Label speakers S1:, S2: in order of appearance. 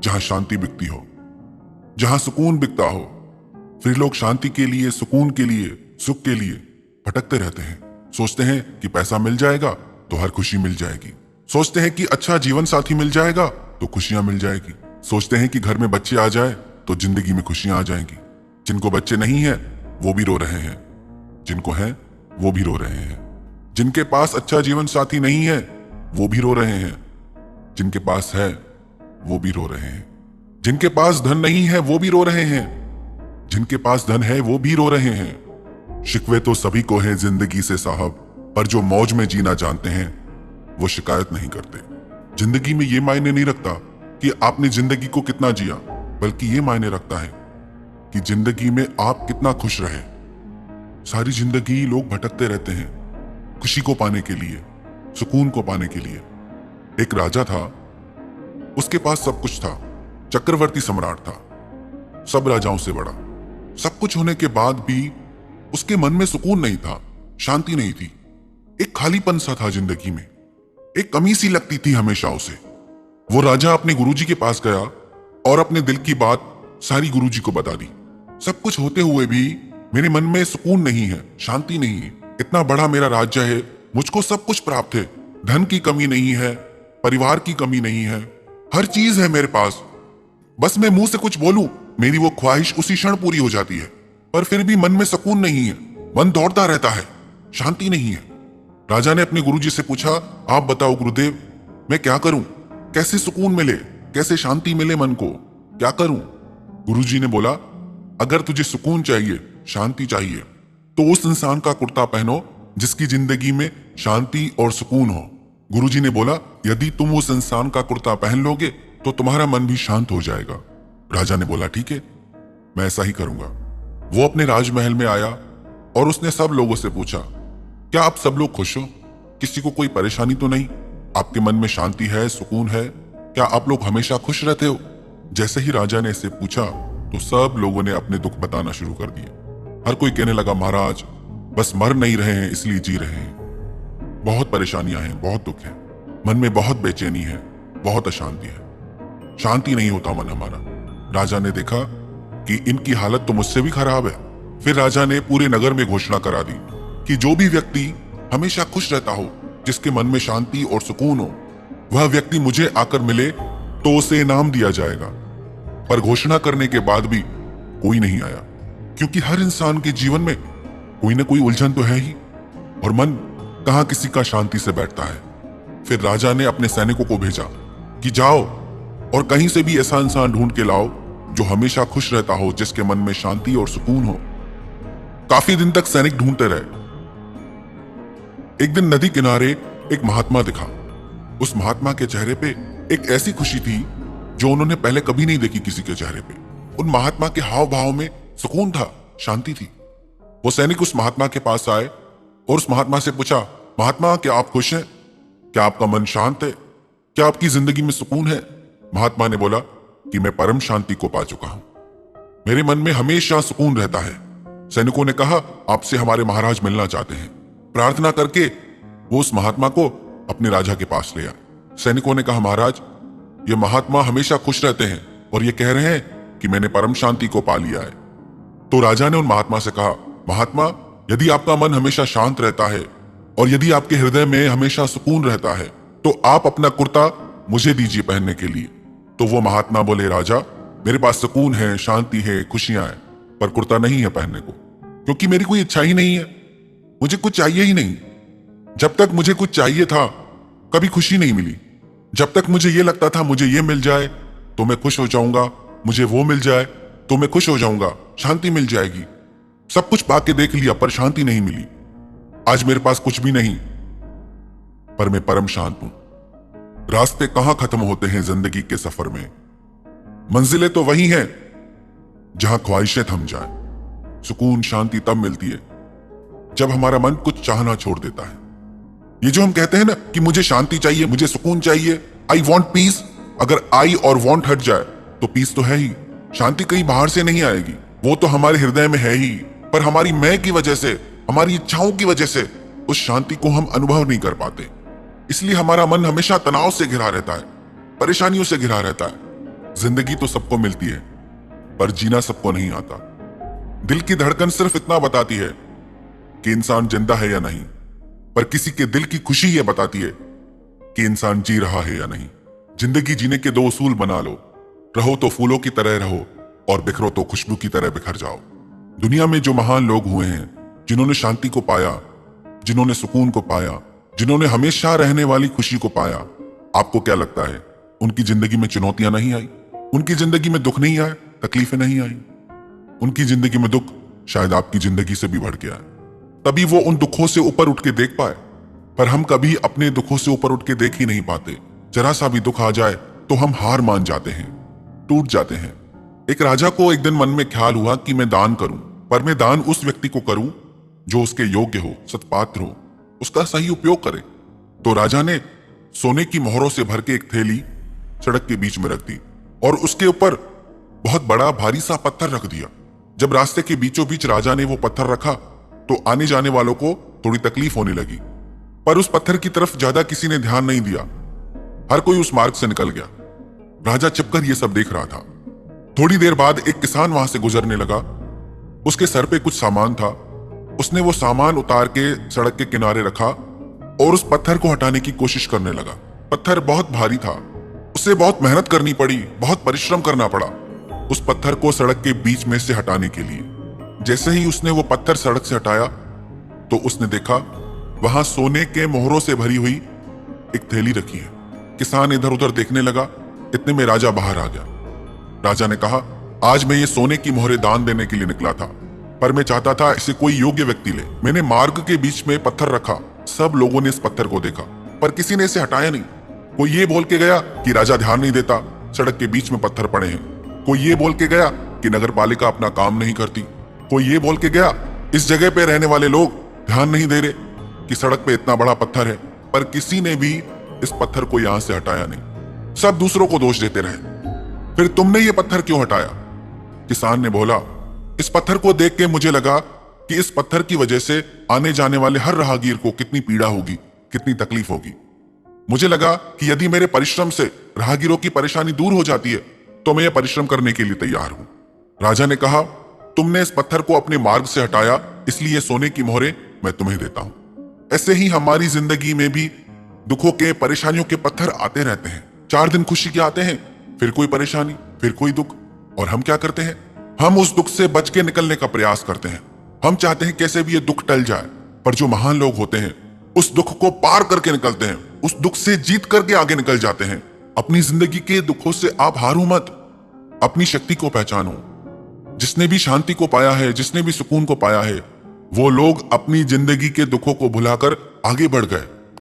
S1: जहां शांति बिकती हो, जहां सुकून बिकता हो। फिर लोग शांति के लिए, सुकून के लिए, सुख के लिए भटकते रहते हैं। सोचते हैं कि पैसा मिल जाएगा तो हर खुशी मिल जाएगी। सोचते हैं कि अच्छा जीवन साथी मिल जाएगा तो खुशियां मिल जाएगी। सोचते हैं कि घर में बच्चे आ जाए तो जिंदगी में खुशियां आ जाएंगी। जिनको बच्चे नहीं है वो भी रो रहे हैं, जिनको है वो भी रो रहे हैं। जिनके पास अच्छा जीवन साथी नहीं है वो भी रो रहे हैं, जिनके पास है वो भी रो रहे हैं। जिनके पास धन नहीं है वो भी रो रहे हैं, जिनके पास धन है वो भी रो रहे हैं। शिकवे तो सभी को है जिंदगी से साहब, पर जो मौज में जीना जानते हैं वो शिकायत नहीं करते। जिंदगी में ये मायने नहीं रखता कि आपने जिंदगी को कितना जिया, बल्कि ये मायने रखता है कि जिंदगी में आप कितना खुश रहे। सारी जिंदगी लोग भटकते रहते हैं खुशी को पाने के लिए, सुकून को पाने के लिए। एक राजा था, उसके पास सब कुछ था, चक्रवर्ती सम्राट था, सब राजाओं से बड़ा। सब कुछ होने के बाद भी उसके मन में सुकून नहीं था, शांति नहीं थी। एक खालीपन सा था जिंदगी में, एक कमी सी लगती थी हमेशा उसे। वो राजा अपने गुरुजी के पास गया और अपने दिल की बात सारी गुरुजी को बता दी। सब कुछ होते हुए भी मेरे मन में सुकून नहीं है, शांति नहीं है। इतना बड़ा मेरा राज्य है, मुझको सब कुछ प्राप्त है, धन की कमी नहीं है, परिवार की कमी नहीं है, हर चीज है मेरे पास। बस मैं मुंह से कुछ बोलूं, मेरी वो ख्वाहिश उसी क्षण पूरी हो जाती है। पर फिर भी मन में सुकून नहीं है, मन दौड़ता रहता है, शांति नहीं है। राजा ने अपने गुरुजी से पूछा, आप बताओ गुरुदेव, मैं क्या करूं? कैसे सुकून मिले, कैसे शांति मिले मन को, क्या करूं? गुरुजी ने बोला, अगर तुझे सुकून चाहिए, शांति चाहिए, तो उस इंसान का कुर्ता पहनो जिसकी जिंदगी में शांति और सुकून हो। गुरुजी ने बोला, यदि तुम उस इंसान का कुर्ता पहन लोगे तो तुम्हारा मन भी शांत हो जाएगा। राजा ने बोला, ठीक है, मैं ऐसा ही करूंगा। वो अपने राजमहल में आया और उसने सब लोगों से पूछा, क्या आप सब लोग खुश हो? किसी को कोई परेशानी तो नहीं? आपके मन में शांति है, सुकून है? क्या आप लोग हमेशा खुश रहते हो? जैसे ही राजा ने इससे पूछा तो सब लोगों ने अपने दुख बताना शुरू कर दिए। हर कोई कहने लगा, महाराज बस मर नहीं रहे हैं इसलिए जी रहे हैं। बहुत परेशानियां हैं, बहुत दुख है, मन में बहुत बेचैनी है, बहुत अशांति है, शांति नहीं होता मन हमारा। राजा ने देखा कि इनकी हालत तो मुझसे भी खराब है। फिर राजा ने पूरे नगर में घोषणा करा दी कि जो भी व्यक्ति हमेशा खुश रहता हो, जिसके मन में शांति और सुकून हो, वह व्यक्ति मुझे आकर मिले तो उसे इनाम दिया जाएगा। पर घोषणा करने के बाद भी कोई नहीं आया, क्योंकि हर इंसान के जीवन में कोई ना कोई उलझन तो है ही, और मन कहां किसी का शांति से बैठता है। फिर राजा ने अपने सैनिकों को भेजा कि जाओ और कहीं से भी ऐसा इंसान ढूंढ के लाओ जो हमेशा खुश रहता हो, जिसके मन में शांति और सुकून हो। काफी दिन तक सैनिक ढूंढते रहे। एक दिन नदी किनारे एक महात्मा दिखा। उस महात्मा के चेहरे पे एक ऐसी खुशी थी जो उन्होंने पहले कभी नहीं देखी किसी के चेहरे पे। उन महात्मा के हाव भाव में सुकून था, शांति थी। वो सैनिक उस महात्मा के पास आए और उस महात्मा से पूछा, महात्मा क्या आप खुश हैं? क्या आपका मन शांत है? क्या आपकी जिंदगी में सुकून है? महात्मा ने बोला कि मैं परम शांति को पा चुका हूं, मेरे मन में हमेशा सुकून रहता है। सैनिकों ने कहा, आपसे हमारे महाराज मिलना चाहते हैं। प्रार्थना करके वो उस महात्मा को अपने राजा के पास ले आए। सैनिकों ने कहा, महाराज ये महात्मा हमेशा खुश रहते हैं और ये कह रहे हैं कि मैंने परम शांति को पा लिया है। तो राजा ने उन महात्मा से कहा, महात्मा यदि आपका मन हमेशा शांत रहता है और यदि आपके हृदय में हमेशा सुकून रहता है तो आप अपना कुर्ता मुझे दीजिए पहनने के लिए। तो वो महात्मा बोले, राजा मेरे पास सुकून है, शांति है, खुशियां हैं, पर कुर्ता नहीं है पहनने को, क्योंकि मेरी कोई इच्छा ही नहीं है, मुझे कुछ चाहिए ही नहीं। जब तक मुझे कुछ चाहिए था कभी खुशी नहीं मिली। जब तक मुझे ये लगता था मुझे ये मिल जाए तो मैं खुश हो जाऊंगा, मुझे वो मिल जाए तो मैं खुश हो जाऊंगा, शांति मिल जाएगी। सब कुछ पाके देख लिया पर शांति नहीं मिली। आज मेरे पास कुछ भी नहीं पर मैं परम शांत हूं। रास्ते कहां खत्म होते हैं जिंदगी के सफर में, मंजिलें तो वही हैं जहां ख्वाहिशें थम जाए। सुकून शांति तब मिलती है जब हमारा मन कुछ चाहना छोड़ देता है। ये जो हम कहते हैं ना कि मुझे शांति चाहिए, मुझे सुकून चाहिए, आई वॉन्ट पीस, अगर आई और वॉन्ट हट जाए तो पीस तो है ही। शांति कहीं बाहर से नहीं आएगी, वो तो हमारे हृदय में है ही, पर हमारी मैं की वजह से, हमारी इच्छाओं की वजह से उस शांति को हम अनुभव नहीं कर पाते। इसलिए हमारा मन हमेशा तनाव से घिरा रहता है, परेशानियों से घिरा रहता है। जिंदगी तो सबको मिलती है, पर जीना सबको नहीं आता। दिल की धड़कन सिर्फ इतना बताती है कि इंसान जिंदा है या नहीं, पर किसी के दिल की खुशी यह बताती है कि इंसान जी रहा है या नहीं। जिंदगी जीने के 2 उसूल बना लो, रहो तो फूलों की तरह रहो और बिखरो तो खुशबू की तरह बिखर जाओ। दुनिया में जो महान लोग हुए हैं, जिन्होंने शांति को पाया, जिन्होंने सुकून को पाया, जिन्होंने हमेशा रहने वाली खुशी को पाया, आपको क्या लगता है उनकी जिंदगी में चुनौतियां नहीं आई? उनकी जिंदगी में दुख नहीं आए, तकलीफें नहीं आई? उनकी जिंदगी में दुख शायद आपकी जिंदगी से भी बढ़ गया है, तभी वो उन दुखों से ऊपर उठ के देख पाए। पर हम कभी अपने दुखों से ऊपर उठ के देख ही नहीं पाते। जरा सा भी दुख आ जाए तो हम हार मान जाते हैं, टूट जाते हैं। एक राजा को एक दिन मन में ख्याल हुआ कि मैं दान करूं, पर मैं दान उस व्यक्ति को करूं जो उसके योग्य हो, सत्पात्र हो, उसका सही उपयोग करे। तो राजा ने सोने की मोहरों से भर के एक थैली सड़क के बीच में रख दी और उसके ऊपर बहुत बड़ा भारी सा पत्थर रख दिया। जब रास्ते के बीचों बीच राजा ने वो पत्थर रखा तो आने जाने वालों को थोड़ी तकलीफ होने लगी, पर उस पत्थर की तरफ ज्यादा किसी ने ध्यान नहीं दिया। हर कोई उस मार्ग से निकल गया। राजा छिपकर ये सब देख रहा था। थोड़ी देर बाद एक किसान वहां से गुजरने लगा। उसके सर पे कुछ सामान था। उसने वो सामान उतार के सड़क के किनारे रखा और उस पत्थर को हटाने की कोशिश करने लगा। पत्थर बहुत भारी था, उसे बहुत मेहनत करनी पड़ी, बहुत परिश्रम करना पड़ा उस पत्थर को सड़क के बीच में से हटाने के लिए। जैसे ही उसने वो पत्थर सड़क से हटाया तो उसने देखा वहां सोने के मोहरों से भरी हुई एक थैली रखी है। किसान इधर उधर देखने लगा। इतने में राजा बाहर आ गया। राजा ने कहा, आज मैं ये सोने की मोहरें दान देने के लिए निकला था, पर मैं चाहता था इसे कोई योग्य व्यक्ति ले। मैंने मार्ग के बीच में पत्थर रखा। सब लोगों ने इस पत्थर को देखा, पर किसी ने इसे हटाया नहीं। कोई ये बोल के गया कि राजा ध्यान नहीं देता, सड़क के बीच में पत्थर पड़े हैं। कोई ये बोल के गया कि नगर पालिका अपना काम नहीं करती। कोई ये बोल के गया इस जगह पे रहने वाले लोग ध्यान नहीं दे रहे कि सड़क पे इतना बड़ा पत्थर है, पर किसी ने भी इस पत्थर को यहां से हटाया नहीं। सब दूसरों को दोष देते रहे। फिर तुमने ये पत्थर क्यों हटाया? किसान ने बोला, इस पत्थर को देख के मुझे लगा कि इस पत्थर की वजह से आने जाने वाले हर राहगीर को कितनी पीड़ा होगी, कितनी तकलीफ होगी। मुझे लगा कि यदि मेरे परिश्रम से राहगीरों की परेशानी दूर हो जाती है तो मैं यह परिश्रम करने के लिए तैयार हूं। राजा ने कहा, तुमने इस पत्थर को अपने मार्ग से हटाया, इसलिए सोने की मोहरें मैं तुम्हें देता हूं। ऐसे ही हमारी जिंदगी में भी दुखों के, परेशानियों के पत्थर आते रहते हैं। 4 दिन खुशी के आते हैं, फिर कोई परेशानी, फिर कोई दुख, और हम क्या करते हैं? हम उस दुख से बच के निकलने का प्रयास करते हैं। हम चाहते हैं कैसे भी ये दुख टल जाए, पर जो महान लोग होते हैं उस दुख को पार करके निकलते हैं, उस दुख से जीत करके आगे निकल जाते हैं। अपनी जिंदगी के दुखों से आप हारो मत, अपनी शक्ति को पहचानो। जिसने भी शांति को पाया है, जिसने भी सुकून को पाया है, वो लोग अपनी जिंदगी के दुखों को भुलाकर आगे बढ़ गए।